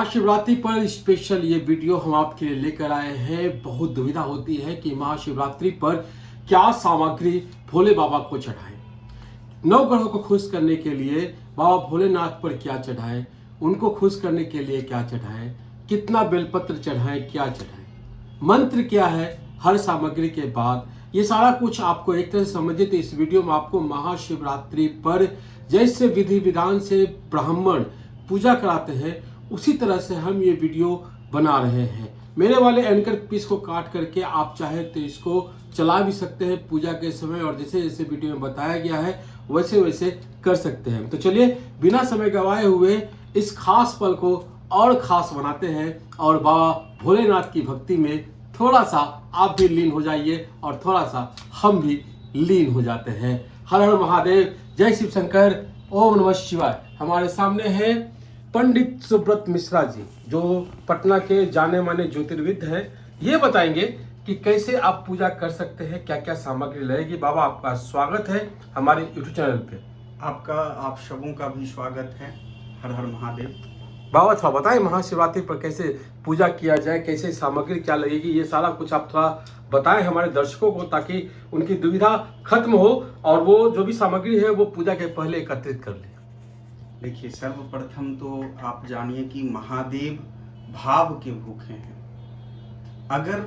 महाशिवरात्रि पर स्पेशल ये वीडियो हम आपके लिए लेकर आए हैं। बहुत दुविधा होती है कि महाशिवरात्रि पर क्या सामग्री भोले बाबा को चढ़ाएं। नौ ग्रहों को खुश करने के लिए बाबा भोलेनाथ पर क्या चढ़ाएं, उनको खुश करने के लिए क्या चढ़ाएं, कितना बेलपत्र चढ़ाएं, क्या चढ़ाएं, मंत्र क्या है हर सामग्री के बाद, ये सारा कुछ आपको एक तरह से समझिए। तो इस वीडियो में आपको महाशिवरात्रि पर जैसे विधि विधान से ब्राह्मण पूजा कराते हैं उसी तरह से हम ये वीडियो बना रहे हैं। मेरे वाले एंकर पीस को काट करके आप चाहे तो इसको चला भी सकते हैं पूजा के समय, और जैसे जैसे वीडियो में बताया गया है वैसे वैसे कर सकते हैं। तो चलिए बिना समय गवाए हुए इस खास पल को और खास बनाते हैं और बाबा भोलेनाथ की भक्ति में थोड़ा सा आप भी लीन हो जाइए और थोड़ा सा हम भी लीन हो जाते हैं। हर हर महादेव, जय शिव शंकर, ओम नमः शिवाय। हमारे सामने है पंडित सुब्रत मिश्रा जी, जो पटना के जाने माने ज्योतिर्विद हैं। ये बताएंगे कि कैसे आप पूजा कर सकते हैं, क्या क्या सामग्री लगेगी। बाबा आपका स्वागत है हमारे यूट्यूब चैनल पे। आप सबों का भी स्वागत है। हर हर महादेव। बाबा थोड़ा बताएं महाशिवरात्रि पर कैसे पूजा किया जाए, कैसे सामग्री क्या लगेगी, ये सारा कुछ आप थोड़ा बताएं हमारे दर्शकों को, ताकि उनकी दुविधा खत्म हो और वो जो भी सामग्री है वो पूजा के पहले एकत्रित कर ले। देखिए, सर्वप्रथम तो आप जानिए कि महादेव भाव के भूखे हैं। अगर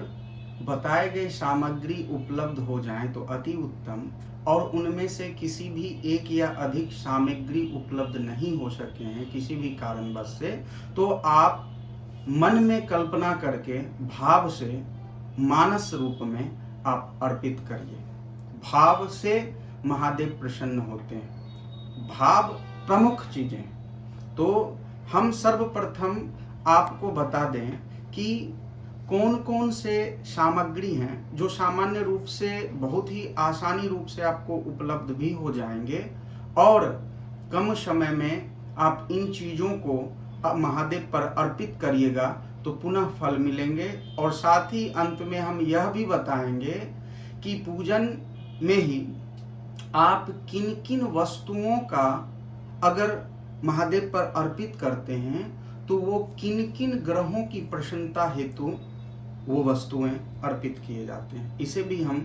बताए गए सामग्री उपलब्ध हो जाए तो अति उत्तम, और उनमें से किसी भी एक या अधिक सामग्री उपलब्ध नहीं हो सके हैं किसी भी कारणवश से, तो आप मन में कल्पना करके भाव से मानस रूप में आप अर्पित करिए। भाव से महादेव प्रसन्न होते हैं। भाव प्रमुख चीजें। तो हम सर्वप्रथम आपको बता दें कि कौन कौन से सामग्री हैं जो सामान्य रूप से बहुत ही आसानी रूप से आपको उपलब्ध भी हो जाएंगे, और कम समय में आप इन चीज़ों को महादेव पर अर्पित करिएगा तो पुनः फल मिलेंगे। और साथ ही अंत में हम यह भी बताएंगे कि पूजन में ही आप किन किन वस्तुओं का अगर महादेव पर अर्पित करते हैं तो वो किन किन ग्रहों की प्रसन्नता हेतु वो वस्तुएं अर्पित किए जाते हैं, इसे भी हम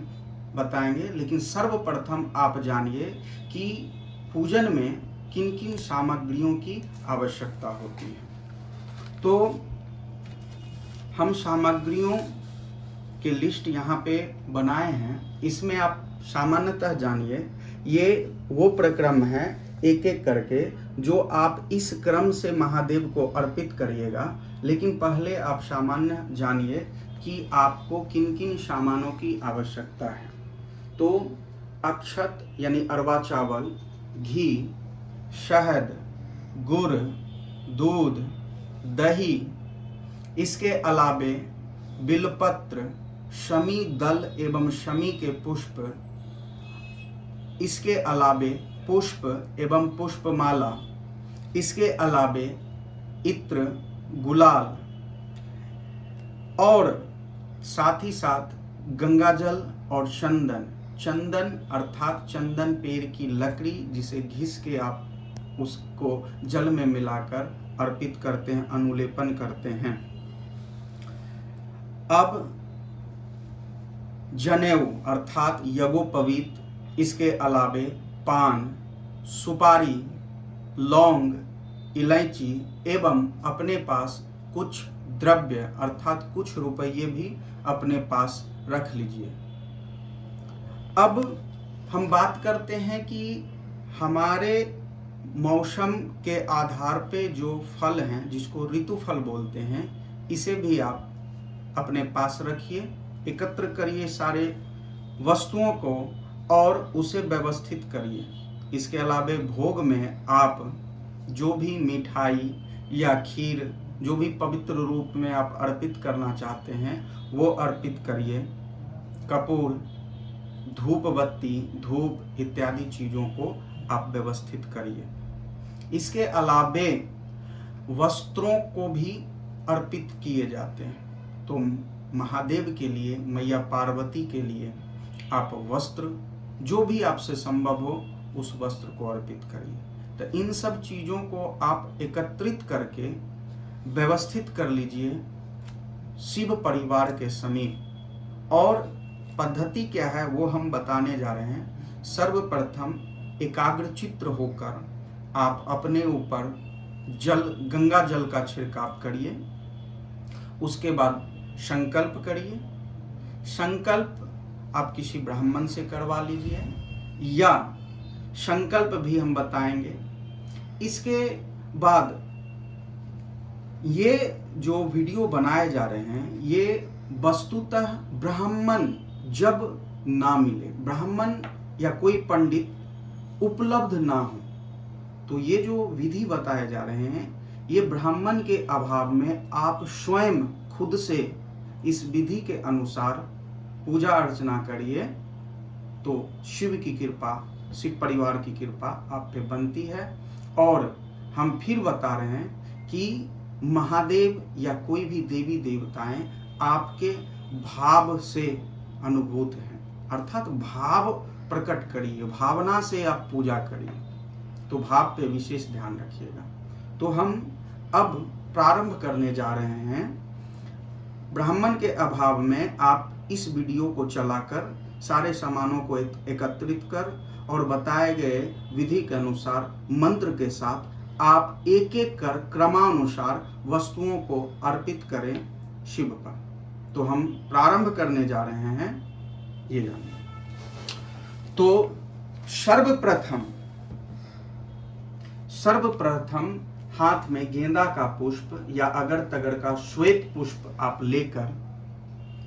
बताएंगे। लेकिन सर्वप्रथम आप जानिए कि पूजन में किन किन सामग्रियों की आवश्यकता होती है। तो हम सामग्रियों के लिस्ट यहाँ पे बनाए हैं। इसमें आप सामान्यतः जानिए, ये वो प्रक्रम है एक एक करके जो आप इस क्रम से महादेव को अर्पित करिएगा। लेकिन पहले आप सामान्य जानिए कि आपको किन किन सामानों की आवश्यकता है। तो अक्षत यानी अरवा चावल, घी, शहद, गुड़, दूध, दही, इसके अलावे बिलपत्र, शमी दल एवं शमी के पुष्प, इसके अलावे पुष्प एवं पुष्पमाला, इसके अलावे इत्र, गुलाल, और साथ ही साथ गंगाजल और चंदन। चंदन अर्थात चंदन पेड़ की लकड़ी, जिसे घिस के आप उसको जल में मिलाकर अर्पित करते हैं, अनुलेपन करते हैं। अब जनेऊ अर्थात यज्ञोपवीत, इसके अलावे पान, सुपारी, लौंग, इलायची एवं अपने पास कुछ द्रव्य अर्थात कुछ रुपये भी अपने पास रख लीजिए। अब हम बात करते हैं कि हमारे मौसम के आधार पे जो फल हैं, जिसको ऋतु फल बोलते हैं, इसे भी आप अपने पास रखिए, एकत्र करिए सारे वस्तुओं को और उसे व्यवस्थित करिए। इसके अलावे भोग में आप जो भी मिठाई या खीर, जो भी पवित्र रूप में आप अर्पित करना चाहते हैं वो अर्पित करिए। कपूर, धूप बत्ती, धूप इत्यादि चीज़ों को आप व्यवस्थित करिए। इसके अलावे वस्त्रों को भी अर्पित किए जाते हैं। तो महादेव के लिए, मैया पार्वती के लिए आप वस्त्र जो भी आपसे संभव हो उस वस्त्र को अर्पित करिए। तो इन सब चीज़ों को आप एकत्रित करके व्यवस्थित कर लीजिए शिव परिवार के समीप। और पद्धति क्या है वो हम बताने जा रहे हैं। सर्वप्रथम एकाग्रचित्त होकर आप अपने ऊपर जल, गंगा जल का छिड़काव करिए। उसके बाद संकल्प करिए। संकल्प आप किसी ब्राह्मण से करवा लीजिए, या संकल्प भी हम बताएंगे। इसके बाद ये जो वीडियो बनाए जा रहे हैं ये वस्तुतः ब्राह्मण जब ना मिले, ब्राह्मण या कोई पंडित उपलब्ध ना हो, तो ये जो विधि बताए जा रहे हैं ये ब्राह्मण के अभाव में आप स्वयं खुद से इस विधि के अनुसार पूजा अर्चना करिए, तो शिव की कृपा, शिव परिवार की कृपा आप पे बनती है। और हम फिर बता रहे हैं कि महादेव या कोई भी देवी देवताएं आपके भाव से अनुभूत हैं, अर्थात भाव प्रकट करिए, भावना से आप पूजा करिए, तो भाव पे विशेष ध्यान रखिएगा। तो हम अब प्रारंभ करने जा रहे हैं। ब्राह्मण के अभाव में आप इस वीडियो को चलाकर सारे सामानों को एकत्रित कर और बताए गए विधि के अनुसार मंत्र के साथ आप एक एक कर क्रमानुसार वस्तुओं को अर्पित करें शिव पर। तो हम प्रारंभ करने जा रहे हैं, ये जानिए। तो सर्वप्रथम हाथ में गेंदा का पुष्प या अगर तगर का श्वेत पुष्प आप लेकर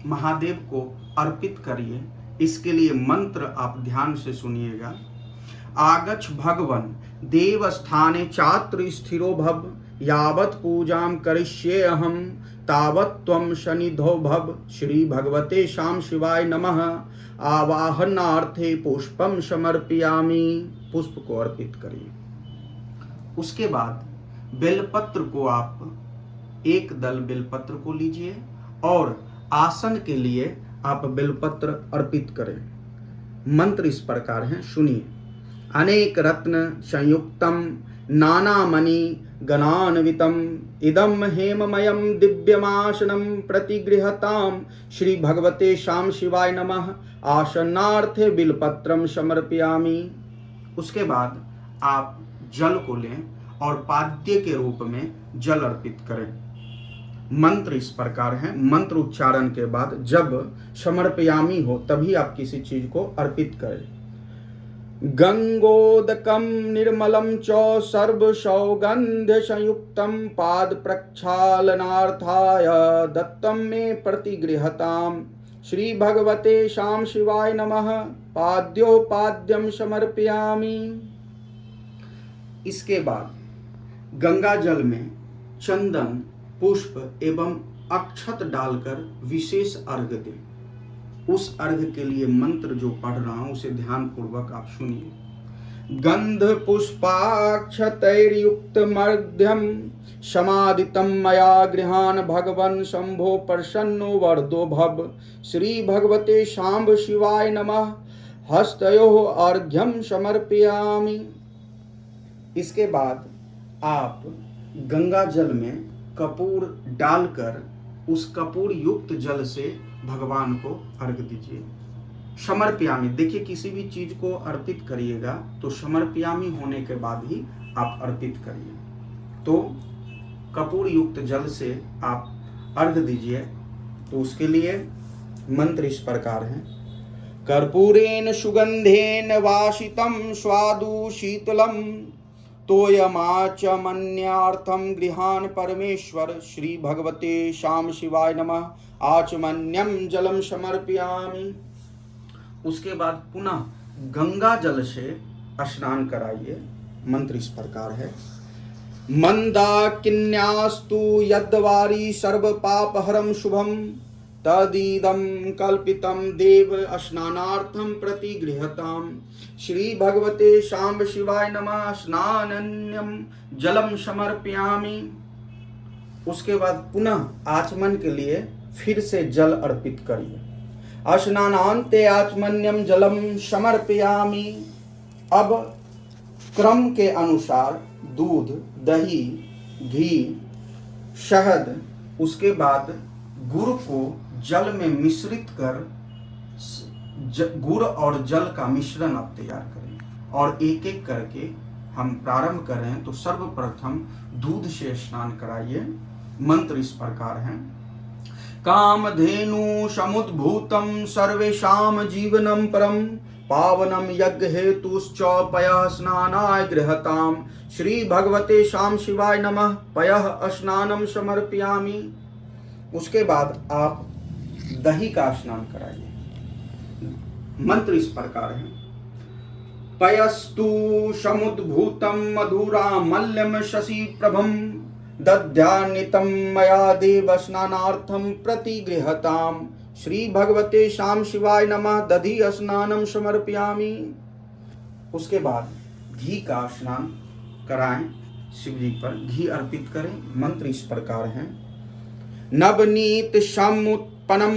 महादेव को अर्पित करिए। इसके लिए मंत्र आप ध्यान से सुनिएगा। आगच्छ भगवन् देव स्थाने चात्र स्थिरो भव, यावत् पूजां करिष्ये अहम तावत् त्वं सन्निधौ भव। श्री भगवते शाम शिवाय नमः। आवाहनार्थे पुष्पम समर्पयामि। पुष्प को अर्पित करिए। उसके बाद बेलपत्र को आप एक दल बेलपत्र को लीजिए और आसन के लिए आप बेलपत्र अर्पित करें। मंत्र इस प्रकार हैं, सुनिए। अनेक रत्न संयुक्तम नानामणि गणान्वितम इदम हेममयम दिव्यमासनम प्रतिगृहताम। श्री भगवते शाम शिवाय नमः। आसनार्थे बिलपत्रम समर्पयामि। उसके बाद आप जल को लें और पाद्य के रूप में जल अर्पित करें। मंत्र इस प्रकार है। मंत्र उच्चारण के बाद जब समर्पयामि हो तभी आप किसी चीज को अर्पित करें। गंगोदकम निर्मलम च सर्व सौगंध संयुक्तम पाद प्रक्षालनार्थाय दत्तम मे प्रतिगृहताम। श्री भगवते शाम शिवाय नमः। पाद्योपाद्यम समर्पयामि। इसके बाद गंगा जल में चंदन, पुष्प एवं अक्षत डालकर विशेष अर्घ्य दें। उस अर्घ्य के लिए मंत्र जो पढ़ रहा हूं उसे ध्यान पूर्वक आप सुनिए। गंध पुष्पाक्षतैर्युक्त मध्यम समादितम मया गृहान भगवन् शंभो प्रसन्नो वरदो भव। श्री भगवते शांब शिवाय नमः। हस्तयोः अर्घ्यम समर्पयामि। इसके बाद आप गंगा जल में कपूर डालकर उस कपूर युक्त जल से भगवान को अर्घ्य दीजिए। समर्पयामि, देखिए किसी भी चीज को अर्पित करिएगा तो समर्पयामि होने के बाद ही आप अर्पित करिए। तो कपूर युक्त जल से आप अर्घ्य दीजिए। तो उसके लिए मंत्र इस प्रकार है। कर्पूरेण सुगंधेन वासितम स्वादु शीतलम तोयमाचमन्यार्थम गृहान परमेश्वर। श्री भगवते शाम शिवाय नमः। आचमन्यम जलम समर्पयामि। उसके बाद पुनः गंगा जल से स्नान कराइए। मंत्र इस प्रकार है। मंदाकिन्यास्तु यद्वारी सर्व पापहरम शुभम तदीदम कल्पितम देव स्नानार्थम प्रतिगृहताम। श्री भगवते शांब शिवाय नमः। स्नानन्यम जलम समर्पयामि। उसके बाद पुनः आचमन के लिए फिर से जल अर्पित करिए। स्नानान्ते आचमन्यम जलम समर्पयामि। अब क्रम के अनुसार दूध, दही, घी शहद, उसके बाद गुड़ को जल में मिश्रित कर गुड़ और जल का मिश्रण आप तैयार करें और एक एक करके हम प्रारंभ करें। तो सर्वप्रथम दूध से स्नान कराइए। मंत्र इस प्रकार है। कामधेनु समुद्भूतम सर्वेषां जीवनम परम पावनम यज्ञ हेतुश्च पयः स्नानाय गृहताम श्री भगवते शाम शिवाय नमः पयः स्नानम समर्पयामि। उसके बाद आप दही का स्नान कराइए। मंत्र इस प्रकार है। पयस्तु समुद्भूतम मधुरा मल्यम शशि प्रभम दध्यान्वितं मया देव स्नानार्थम प्रतिगृहताम श्री भगवते शाम शिवाय नमः दधि स्नानम समर्पयामि। उसके बाद घी का स्नान कराएं, शिव जी पर घी अर्पित करें। मंत्र इस प्रकार है। नवनीत समुत्पन्नम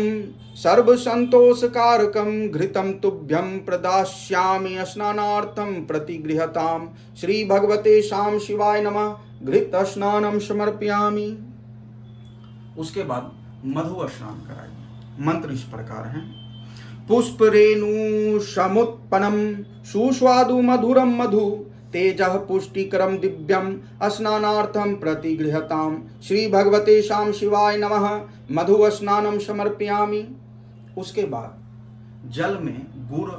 सर्व संतोषकारकम घृतम तुभ्यं प्रदास्यामि स्नानार्थम प्रतिगृहताम श्री भगवते शाम शिवाय नमः घृत स्नानम समर्पयामि। उसके बाद मधु स्नान कराइए। मंत्र इस प्रकार है। पुष्प रेणु समुत्पन्नम सुस्वादु मधुरम मधु तेजः पुष्टिकरम दिव्यम स्नानार्थम प्रतिगृहताम श्री भगवते शाम शिवाय नमः मधु स्नानम समर्पयामि। उसके बाद जल में गुड़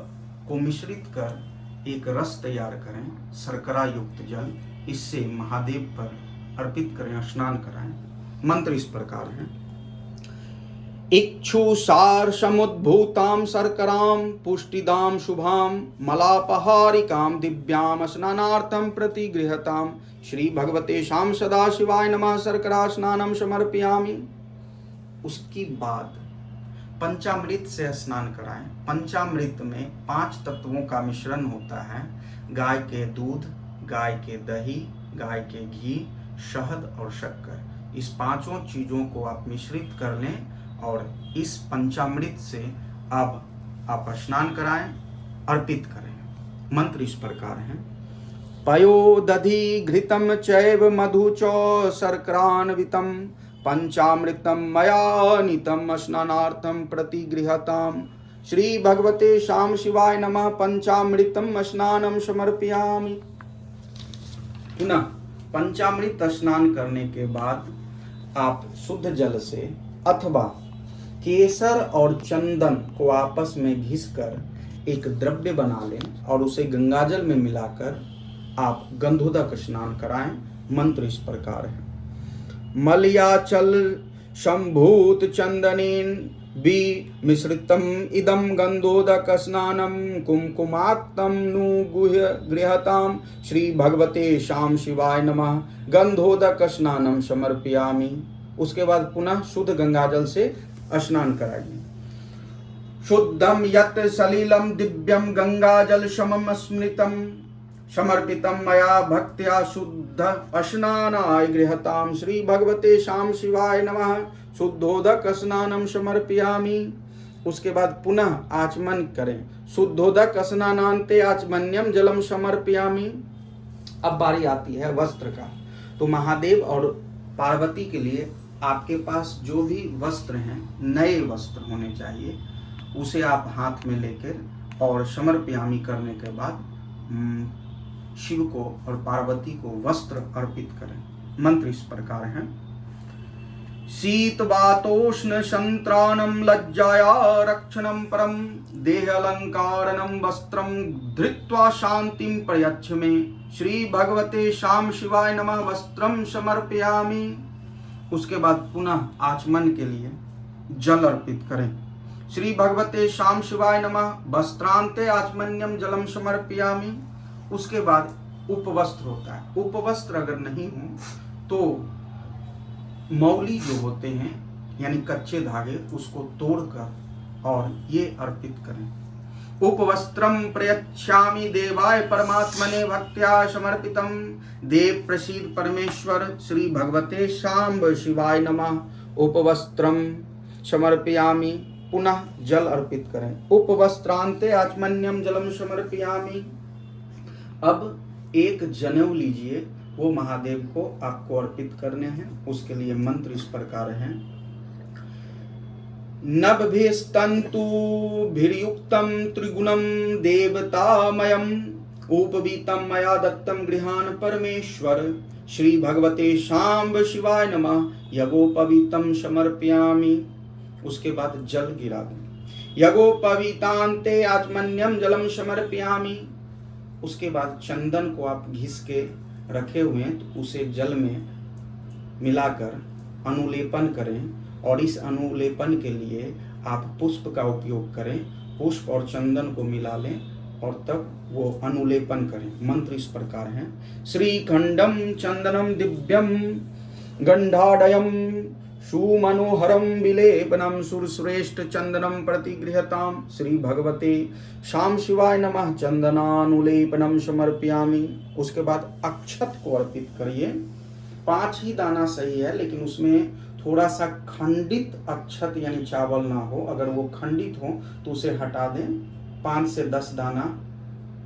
को मिश्रित कर एक रस तैयार करें, शर्करा युक्त जल, इससे महादेव पर अर्पित करें, स्नान कराएं। मंत्र इस प्रकार है। इक्षुसार समुद्भूतां शर्करां पुष्टिदां शुभां मलापहारिकां दिव्यां स्नानार्थं प्रतिगृहतां श्री भगवते शाम सदा शिवाय नमः शर्करा स्नानम समर्पयामि। उसके बाद पंचामृत से स्नान कराएं। पंचामृत में 5 तत्वों का मिश्रण होता है। गाय के दूध, गाय के दही, गाय के घी, शहद और शक्कर। इस 5 चीजों को आप मिश्रित कर लें और इस पंचामृत से अब आप स्नान कराएं, अर्पित करें। मंत्र इस प्रकार है। पयो दधि घृतम चैव मधु च शर्करान्वितम पंचामृतम मया नीतम स्नानार्थम प्रतिगृहताम श्री भगवते शाम शिवाय नमः पंचामृतम स्नानम समर्पयामि। पुनः पंचामृत स्नान करने के बाद आप शुद्ध जल से अथवा केसर और चंदन को आपस में घिसकर एक द्रव्य बना लें और उसे गंगाजल में मिलाकर आप गंधोदक स्नान कराएं। मंत्र इस प्रकार है। मलयाचल संभूत चंदनेन विमिश्रितम इदम गंधोदक स्नानम कुमकुमात्तम नु गृहताम श्री भगवते शाम शिवाय नमः गंधोदक स्नानम समर्पयामि। उसके बाद पुनः शुद्ध गंगाजल से स्नान कराइए। शुद्धम यत् सलिलम दिव्यम गंगाजल समम स्मृतम समर्पितम मया भक्त्या शुद्ध स्नानाय गृहताम श्री भगवते शाम शिवाय नमः शुद्धोदक स्नानम समर्पयामि। उसके बाद पुनः आचमन करें। शुद्धोदक स्नानान्ते आचमन्यम जलम समर्पयामि। अब बारी आती है वस्त्र का। तो महादेव और पार्वती के लिए आपके पास जो भी वस्त्र हैं, नए वस्त्र होने चाहिए, उसे आप हाथ में लेकर और समर्पयामि करने के बाद शिव को और पार्वती को वस्त्र अर्पित करें। मंत्र इस प्रकार है। शीतवातोष्ण संत्राणम लज्जाया रक्षणम परम देह अलंकारणम वस्त्रम धृत्वा शांतिम प्रयच्छ मे श्री भगवते शाम शिवाय नमः वस्त्रम समर्पयामि। उसके बाद पुनः आचमन के लिए जल अर्पित करें। श्री भगवते शाम शिवाय नमः वस्त्रांते आचमन्यम जलम समर्पयामि। उसके बाद उपवस्त्र होता है। उपवस्त्र अगर नहीं हो तो मौली जो होते हैं यानी कच्चे धागे, उसको तोड़कर और ये अर्पित करें। उपवस्त्रम प्रयच्छामि देवाय परमात्मने भक्त्या समर्पितम देव प्रसीद परमेश्वर श्री भगवते शाम्ब शिवाय नमः उपवस्त्रम समर्पयामि। पुनः जल अर्पित करें। उपवस्त्रांते आचमन्यम जलम समर्पयामि। अब एक जनेऊ लीजिए वो महादेव को आपको अर्पित करने हैं। उसके लिए मंत्र इस प्रकार हैं। नभभिस्तन्तुभिर्युक्तं त्रिगुणं देवतामयम् उपवीतं मया दत्तं गृहाण परमेश्वर श्री भगवते शाम्ब शिवाय नमः यज्ञोपवीतं समर्पयामि। उसके बाद जल गिरा दें। यज्ञोपवीतान्ते आचमन्यं जलम समर्पयामि। उसके बाद चंदन को आप घिस के रखे हुए हैं तो उसे जल में मिलाकर अनुलेपन करें, और इस अनुलेपन के लिए आप पुष्प का उपयोग करें। पुष्प और चंदन को मिला लें और तब वो अनुलेपन करें। मंत्र इस प्रकार है। श्रीखंडम चंदनम दिव्यम गंधाडयम सुमनोहरम विलेपनम सुरश्रेष्ठ चंदनम प्रतिगृहताम श्री भगवते शाम शिवाय नमः चंदनानुलेपनम समर्पयामि। उसके बाद अक्षत को अर्पित करिए। 5 ही दाना सही है, लेकिन उसमें थोड़ा सा खंडित अक्षत यानी चावल ना हो। अगर वो खंडित हो तो उसे हटा दें। 5 से 10 दाना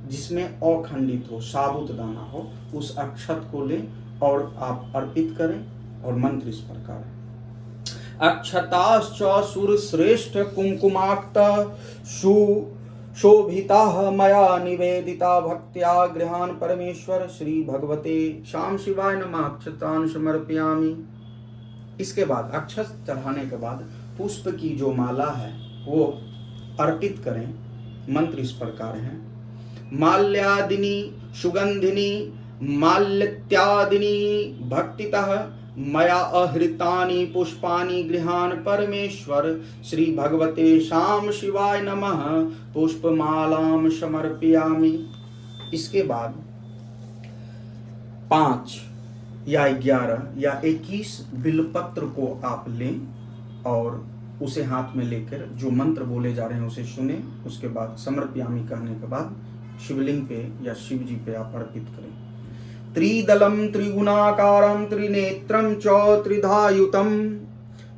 जिसमें अखंडित हो, साबुत दाना हो, उस अक्षत को लें और आप अर्पित करें। और मंत्र इस प्रकार है। अक्षताश्च सुरश्रेष्ठ कुंकुमाक्ता सुशोभिता मया निवेदिता भक्त्या गृहान परमेश्वर श्री भगवते शाम शिवाय नमः अक्षतान समर्पयामि। इसके बाद अक्षत चढ़ाने के बाद पुष्प की जो माला है वो अर्पित करें। मंत्र इस प्रकार है। माल्यादिनी सुगंधिनी माल्यत्यादिनी भक्तितः मया अहृतानि पुष्पानि गृहान परमेश्वर श्री भगवते शाम शिवाय नमः पुष्पमालाम समर्पयामि। इसके बाद 5 या 11 या 21 बिलपत्र को आप लें और उसे हाथ में लेकर जो मंत्र बोले जा रहे हैं उसे सुने। उसके बाद समर्पयामि कहने के बाद शिवलिंग पे या शिव जी पे आप अर्पित करें। त्रिदलम त्रिगुणाकारं त्रिनेत्रं च त्रिधायुतं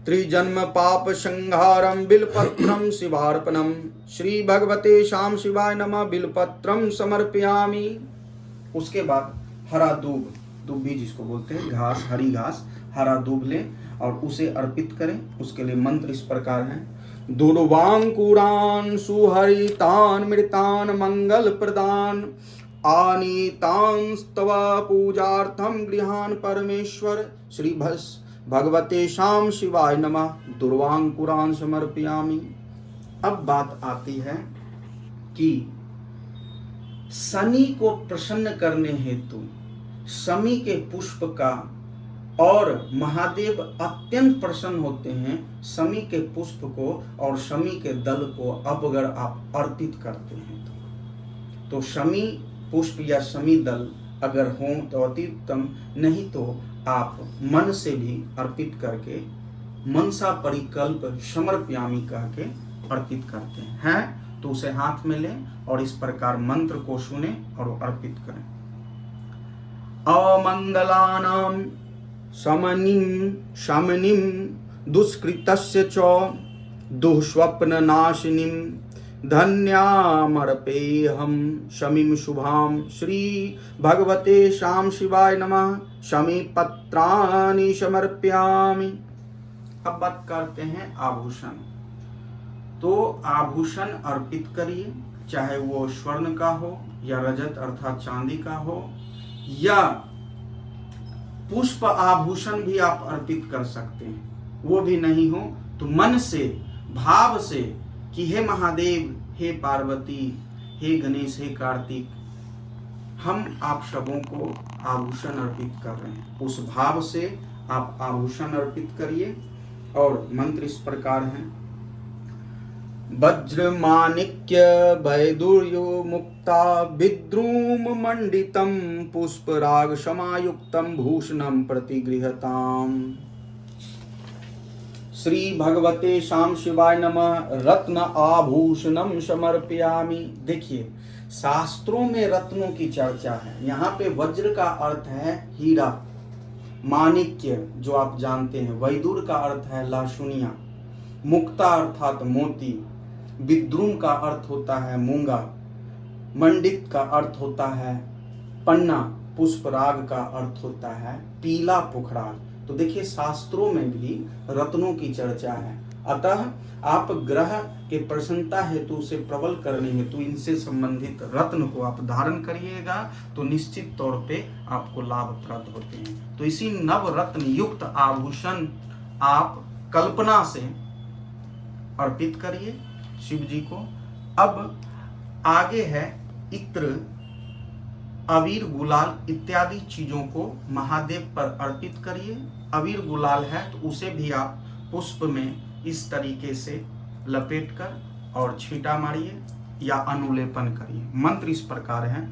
त्रिजन्म पाप संहारं बिलपत्रं शिवार्पणं श्री भगवते शाम शिवाय नमः बिलपत्रं समर्पयामि। उसके बाद हरा दूब, दुब्बी जिसको बोलते हैं, घास, हरी घास, हरा दूब लें और उसे अर्पित करें। उसके लिए मंत्र इस प्रकार है। दुर्वांकुरान सुहरितान मृतान मंगल प्रदान आनीतांस्तव पूजार्थम गृहान परमेश्वर श्री भगवते शाम शिवाय नमः दुर्वांकुरान समर्पयामि। अब बात आती है कि शनि को प्रसन्न करने हेतु शमी के पुष्प का, और महादेव अत्यंत प्रसन्न होते हैं शमी के पुष्प को और शमी के दल को अब अगर आप अर्पित करते हैं तो शमी पुष्प या शमी दल अगर हो तो अति उत्तम, नहीं तो आप मन से भी अर्पित करके मनसा परिकल्प समर्पयामि कह के अर्पित करते हैं तो उसे हाथ में लें और इस प्रकार मंत्र को सुने और अर्पित करें। अमंगलानां शमनिं दुष्कृतस्य च दुःस्वप्ननाशिनीं धन्यामर्पेऽहं शमीं शुभां श्री भगवते शाम शिवाय नमः शमी पत्राणि समर्पयामि। अब बात करते हैं आभूषण। तो आभूषण अर्पित करिए, चाहे वो स्वर्ण का हो या रजत अर्थात चांदी का हो, या पुष्प आभूषण भी आप अर्पित कर सकते हैं। वो भी नहीं हो तो मन से, भाव से कि हे महादेव, हे पार्वती, हे गणेश, हे कार्तिक, हम आप सबों को आभूषण अर्पित कर रहे हैं। उस भाव से आप आभूषण अर्पित करिए और मंत्र इस प्रकार है। वज्र माणिक्य वैदुर्यो मुक्ता विद्रुम मंडितम पुष्पराग समायुक्तम भूषणम प्रतिगृहताम श्री भगवते शाम शिवाय नमः रत्न आभूषणम समर्पयामि। देखिए शास्त्रों में रत्नों की चर्चा है। यहाँ पे वज्र का अर्थ है हीरा, माणिक्य जो आप जानते हैं, वैदुर का अर्थ है लाशुनिया, मुक्ता अर्थात मोती, विद्रुम का अर्थ होता है मूंगा, मंडित का अर्थ होता है पन्ना, पुष्पराग का अर्थ होता है पीला पुखराग। तो देखिए शास्त्रों में भी रत्नों की चर्चा है, अतः आप ग्रह के प्रसन्नता हेतु से प्रबल करने हेतु इनसे संबंधित रत्न को आप धारण करिएगा तो निश्चित तौर पे आपको लाभप्रद होते हैं। तो इसी नव रत्न युक्त आभूषण आप कल्पना से अर्पित करिए शिव जी को। अब आगे है इत्र, अबीर, गुलाल इत्यादि चीजों को महादेव पर अर्पित करिए। अबीर गुलाल है तो उसे भी आप पुष्प में इस तरीके से लपेटकर और छींटा मारिए या अनुलेपन करिए। मंत्र इस प्रकार है,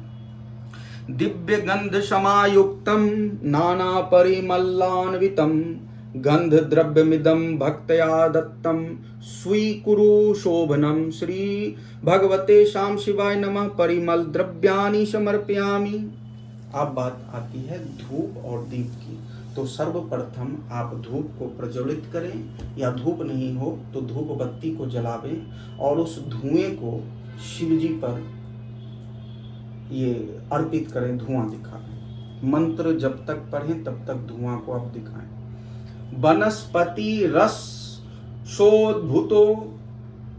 दिव्य गंध समायुक्तम नाना परिमलान्वितम गंध द्रव्यमिदं भक्तया दत्तम स्वीकुरु शोभनम श्री भगवते शाम शिवाय नमः परिमल द्रव्यानि समर्पयामि। अब बात आती है धूप और दीप की। तो सर्वप्रथम आप धूप को प्रज्वलित करें या धूप नहीं हो तो धूप बत्ती को जलावें और उस धुएं को शिव जी पर ये अर्पित करें, धुआं दिखाएं। मंत्र जब तक पढ़ें तब तक धुआं को आप दिखाएं। वनस्पति रस शोद्भूतो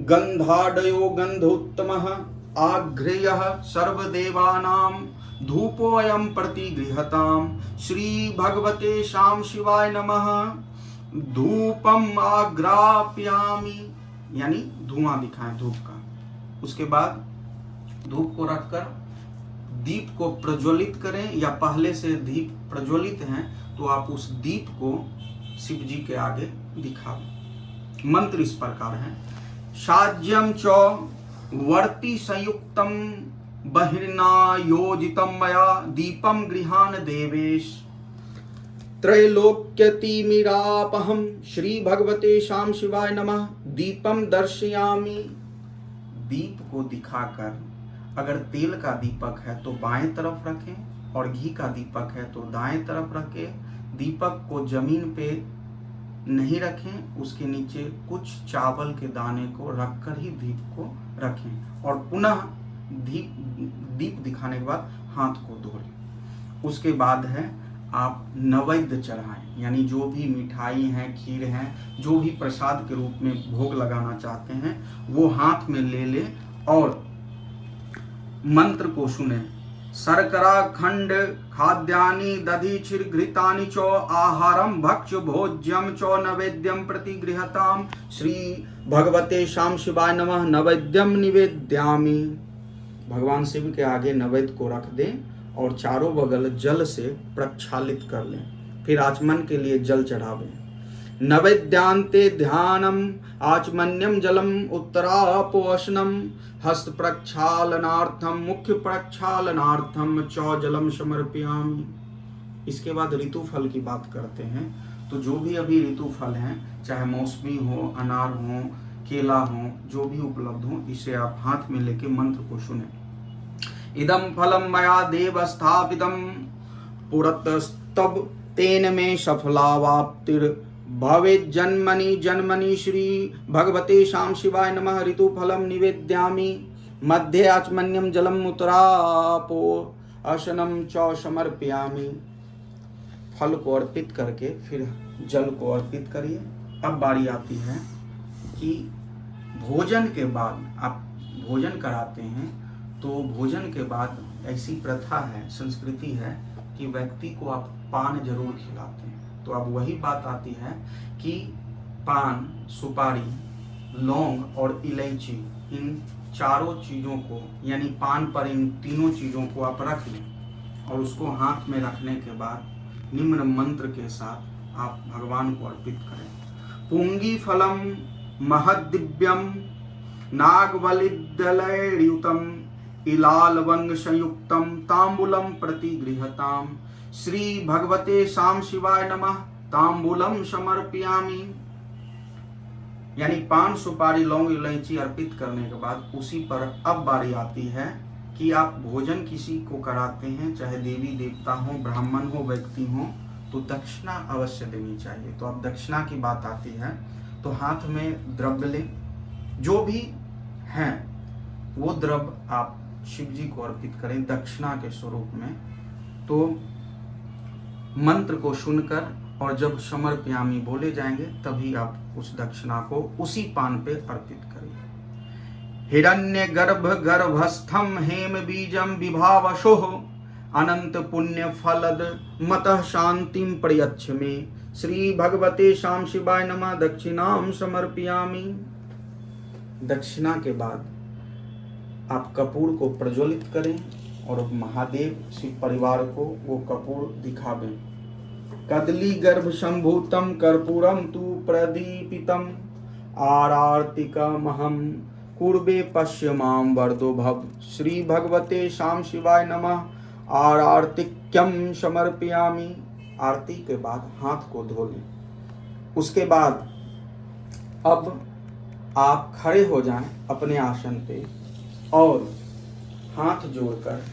गंधाडयो गंधोत्तमः आघ्रेयः सर्वदेवानां धूपोऽयं प्रतिगृहतां श्री भगवते शाम शिवाय नमः धूपम आग्राप्यामि, यानी धुआं दिखाएं धूप का। उसके बाद धूप को रखकर दीप को प्रज्वलित करें या पहले से दीप प्रज्वलित हैं तो आप उस दीप को शिव जी के आगे दिखाओ। मंत्र इस प्रकार है, साज्यम च वर्ति संयुक्तम बहिर्ना योजितम मया दीपम गृहान देवेश त्रैलोक्यतिमिरापहम श्री भगवते शाम शिवाय नमः दीपम दर्शयामि। दीप को दिखाकर अगर तेल का दीपक है तो बाएं तरफ रखें और घी का दीपक है तो दाएं तरफ रखें। दीपक को जमीन पे नहीं रखें, उसके नीचे कुछ चावल के दाने को रखकर ही दीप को रखें और पुनः दीप दिखाने के बाद हाथ को धो लें। उसके बाद है आप नैवेद्य चढ़ाएं, यानी जो भी मिठाई है, खीर है, जो भी प्रसाद के रूप में भोग लगाना चाहते हैं वो हाथ में ले ले और मंत्र को सुने। शर्करा खंड खाद्यानि दधीचिर घृतानि च आहारम भक्ष्य भोज्यम च नैवेद्यम प्रतिगृहताम श्री भगवते शाम शिवाय नमः नैवेद्यम निवेद्यामि। भगवान शिव के आगे नैवेद्य को रख दें और चारों बगल जल से प्रक्षालित कर लें, फिर आचमन के लिए जल चढ़ावें। नैवेद्यांते ध्यानम आचमन्यम जलम उत्तरापोषणम हस्त प्रक्षालनार्थम मुख्य प्रक्षालनार्थम च जलम समर्पयामि। इसके बाद ऋतु फल की बात करते हैं। तो जो भी अभी ऋतु फल हैं, चाहे मौसमी हो, अनार हो, केला हो, जो भी उपलब्ध हो, इसे आप हाथ में लेके मंत्र को सुने। इदम फलम मया देव स्थापितम पुरतस्तब तेन में सफलावाप्तिर भवे जन्मनि जन्मनि श्री भगवते शाम शिवाय नमः ऋतु फलम निवेद्यामि मध्ये आचमन्यम जलम उत्तरापो अशनम च समर्पयामि। फल को अर्पित करके फिर जल को अर्पित करिए। अब बारी आती है कि भोजन के बाद आप भोजन कराते हैं तो भोजन के बाद ऐसी प्रथा है, संस्कृति है कि व्यक्ति को आप पान जरूर खिलाते हैं। तो अब वही बात आती है कि पान, सुपारी, लौंग और इलायची, इन चारों चीज़ों को, यानी पान पर इन तीनों चीज़ों को आप रख लें और उसको हाथ में रखने के बाद निम्न मंत्र के साथ आप भगवान को अर्पित करें। पुंगी फलम महद्दिव्यम नागवलिदलयुतम इलालवंग संयुक्तम तांबूलम प्रतिगृहताम श्री भगवते शाम शिवाय नमः तांबूलम समर्पयामि। यानी पान, सुपारी, लौंग, इलायची अर्पित करने के बाद उसी पर अब बारी आती है कि आप भोजन किसी को कराते हैं, चाहे देवी देवता हो, ब्राह्मण हो, व्यक्ति हो, तो दक्षिणा अवश्य देनी चाहिए। तो अब दक्षिणा की बात आती है तो हाथ में द्रव्य लें, जो भी हैं वो द्रव्य आप शिव जी को अर्पित करें दक्षिणा के स्वरूप में। तो मंत्र को सुनकर और जब समर्पयामि बोले जाएंगे तभी आप उस दक्षिणा को उसी पान पे अर्पित करिए। हिरण्य गर्भ गर्भस्थम हेम बीजम विभावशो अनंत पुण्य फलद मतः शांतिम प्रयच्छ मे श्री भगवते श्याम शिवाय नमः दक्षिणाम समर्पयामि। दक्षिणा के बाद आप कपूर को प्रज्वलित करें और महादेव शिव परिवार को वो कपूर दिखावें। कदली गर्भ संभूतम कर्पूरम तु प्रदीपितम आरार्तिकमहम कुर्बे पश्यमाम वरदो भव श्री भगवते श्याम शिवाय नमः आरार्तिक्यम समर्पयामि। आरती के बाद हाथ को धो लें। उसके बाद अब आप खड़े हो जाएं अपने आसन पे और हाथ जोड़कर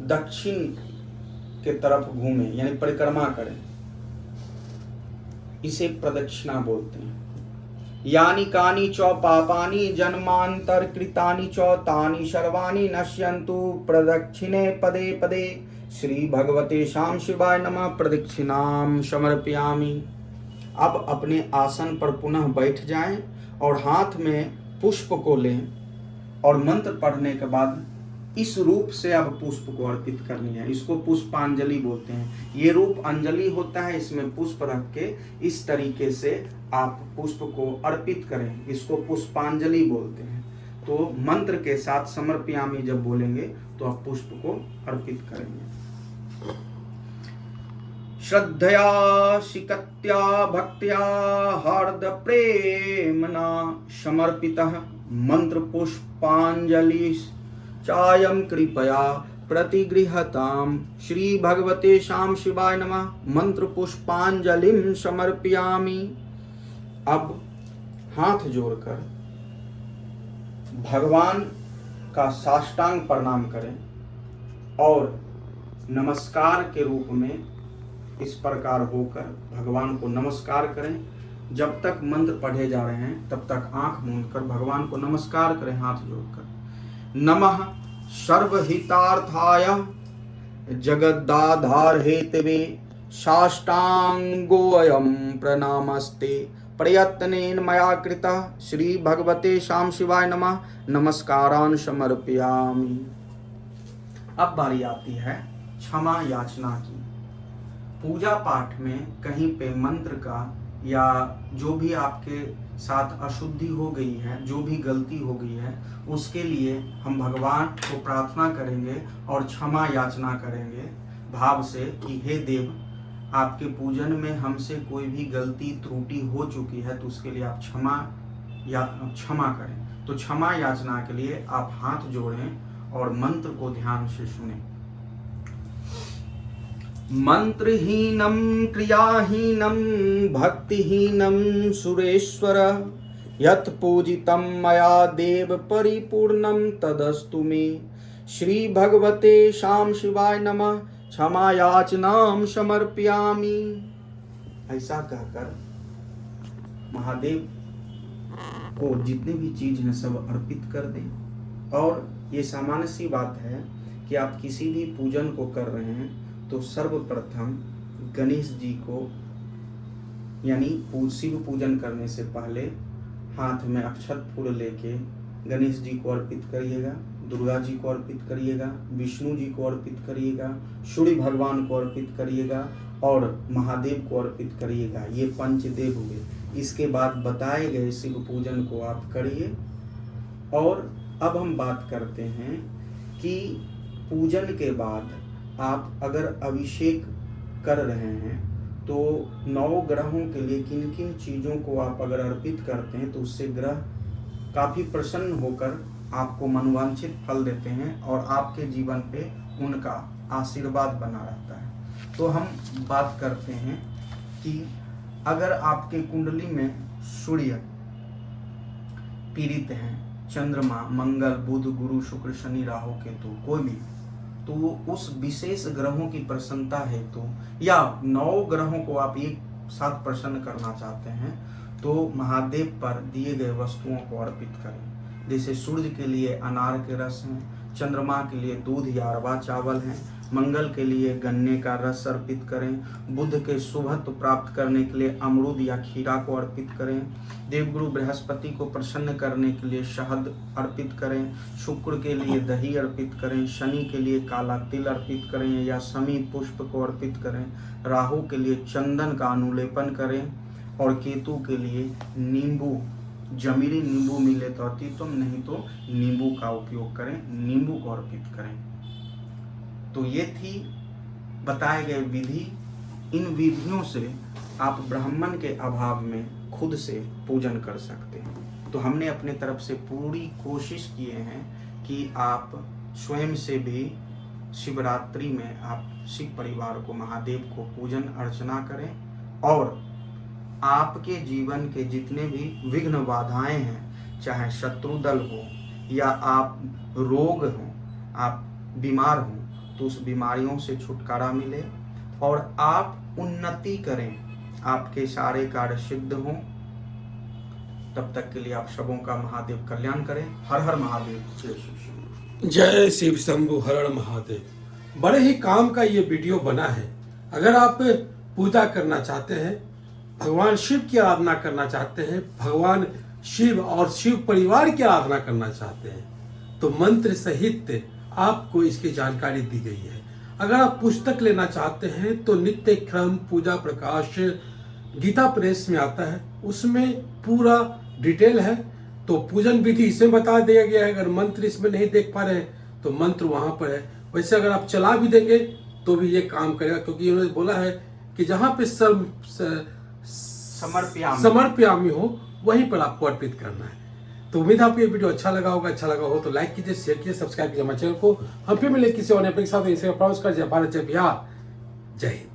दक्षिण के तरफ घूमें, यानी परिक्रमा करें। इसे प्रदक्षिणा बोलते हैं। यानी कानी चौ पापानि जन्मांतर कृतानि चौ तानि सर्वाणि नश्यन्तु प्रदक्षिणे पदे पदे श्री भगवते श्याम शिवाय नमः प्रदक्षिणाम समर्पयामि। अब अपने आसन पर पुनः बैठ जाएं और हाथ में पुष्प को लें और मंत्र पढ़ने के बाद इस रूप से अब पुष्प को अर्पित करनी है। इसको पुष्पांजलि बोलते हैं। ये रूप अंजलि होता है, इसमें पुष्प रख के इस तरीके से आप पुष्प को अर्पित करें। इसको पुष्पांजलि बोलते हैं। तो मंत्र के साथ समर्पयामि जब बोलेंगे तो आप पुष्प को अर्पित करेंगे। श्रद्धया शिकत्या भक्त्या हार्द प्रेमना समर्पितः मंत्र पुष्पांजलि चायम कृपया प्रतिगृहताम श्री भगवते श्याम शिवाय नमः मंत्र पुष्पांजलिम समर्पयामि। अब हाथ जोड़कर भगवान का साष्टांग प्रणाम करें और नमस्कार के रूप में इस प्रकार होकर भगवान को नमस्कार करें। जब तक मंत्र पढ़े जा रहे हैं तब तक आंख मूंदकर भगवान को नमस्कार करें हाथ जोड़कर। नमः सर्वहितार्थाय जगदाधार हेतवे साष्टांगोऽयं प्रणामस्ते प्रयत्नेन मया कृतः श्री भगवते श्याम शिवाय नमः नमस्कारान् समर्पयामि। अब बारी आती है क्षमा याचना की। पूजा पाठ में कहीं पे मंत्र का या जो भी आपके साथ अशुद्धि हो गई है, जो भी गलती हो गई है, उसके लिए हम भगवान को प्रार्थना करेंगे और क्षमा याचना करेंगे भाव से कि हे देव, आपके पूजन में हमसे कोई भी गलती त्रुटि हो चुकी है तो उसके लिए आप क्षमा करें। तो क्षमा याचना के लिए आप हाथ जोड़ें और मंत्र को ध्यान से सुनें। मंत्रहीनम क्रियाहीनम भक्तिहीनम सुरेश्वर यत् पूजितम मया देव परिपूर्णम तदस्तु मे श्री भगवते श्याम शिवाय नमः क्षमा याचनाम समर्पयामि। ऐसा कहकर महादेव को जितने भी चीज हैं सब अर्पित कर दें। और ये सामान्य सी बात है कि आप किसी भी पूजन को कर रहे हैं तो सर्वप्रथम गणेश जी को, यानी शिव पूजन करने से पहले हाथ में अक्षत फूल लेके गणेश जी को अर्पित करिएगा, दुर्गा जी को अर्पित करिएगा, विष्णु जी को अर्पित करिएगा, सूर्य भगवान को अर्पित करिएगा और महादेव को अर्पित करिएगा। ये पंचदेव हुए। इसके बाद बताए गए शिव पूजन को आप करिए। और अब हम बात करते हैं कि पूजन के बाद आप अगर अभिषेक कर रहे हैं तो 9 ग्रहों के लिए किन किन चीज़ों को आप अगर अर्पित करते हैं तो उससे ग्रह काफ़ी प्रसन्न होकर आपको मनोवांछित फल देते हैं और आपके जीवन पे उनका आशीर्वाद बना रहता है। तो हम बात करते हैं कि अगर आपके कुंडली में सूर्य पीड़ित हैं, चंद्रमा, मंगल, बुध, गुरु, शुक्र, शनि, राहु, केतु कोई भी, तो उस विशेष ग्रहों की प्रसन्नता हेतु या 9 ग्रहों को आप एक साथ प्रसन्न करना चाहते हैं तो महादेव पर दिए गए वस्तुओं को अर्पित करें। जैसे सूर्य के लिए अनार के रस हैं, चंद्रमा के लिए दूध या अरवा चावल हैं, मंगल के लिए गन्ने का रस अर्पित करें, बुध के शुभत्व प्राप्त करने के लिए अमरूद या खीरा को अर्पित करें, देवगुरु बृहस्पति को प्रसन्न करने के लिए शहद अर्पित करें, शुक्र के लिए दही अर्पित करें, शनि के लिए काला तिल अर्पित करें या समी पुष्प को अर्पित करें, राहु के लिए चंदन का अनुलेपन करें और केतु के लिए नींबू, जमीरी नींबू मिले तो अतिउत्तम, नहीं तो नींबू का उपयोग करें, नींबू को अर्पित करें। तो ये थी बताए गए विधि। इन विधियों से आप ब्राह्मण के अभाव में खुद से पूजन कर सकते हैं। तो हमने अपने तरफ से पूरी कोशिश किए हैं कि आप स्वयं से भी शिवरात्रि में आप शिव परिवार को, महादेव को पूजन अर्चना करें और आपके जीवन के जितने भी विघ्न बाधाएं हैं, चाहे शत्रु दल हो या आप रोग हो, आप बीमार हो, तो उस बीमारियों से छुटकारा मिले और आप उन्नति करें, आपके सारे कार्य सिद्ध हों। तब तक के लिए आप सबों का महादेव कल्याण करें। हर हर महादेव, जय शिव। जय शिव शंभु हर हर महादेव। बड़े ही काम का ये वीडियो बना है। अगर आप पूजा करना चाहते हैं, भगवान शिव की आराधना करना चाहते हैं, भगवान शिव और शिव परिवार की आराधना करना चाहते हैं, तो मंत्र सहित आपको इसकी जानकारी दी गई है। अगर आप पुस्तक लेना चाहते हैं तो नित्य क्रम पूजा प्रकाश गीता प्रेस में आता है, उसमें पूरा डिटेल है। तो पूजन विधि इसमें बता दिया गया है। अगर मंत्र इसमें नहीं देख पा रहे हैं तो मंत्र वहां पर है। वैसे अगर आप चला भी देंगे तो भी ये काम करेगा, क्योंकि उन्होंने बोला है कि जहां पे समर्पयामी हो वहीं पर आपको अर्पित करना है। तो उम्मीद है आपको ये वीडियो अच्छा लगा होगा। अच्छा लगा हो तो लाइक कीजिए, शेयर कीजिए, सब्सक्राइब कीजिए हमारे चैनल को। हम फिर मिले किसी और एपिक साथ। जय भारत, जय बिहार, जय हिंद।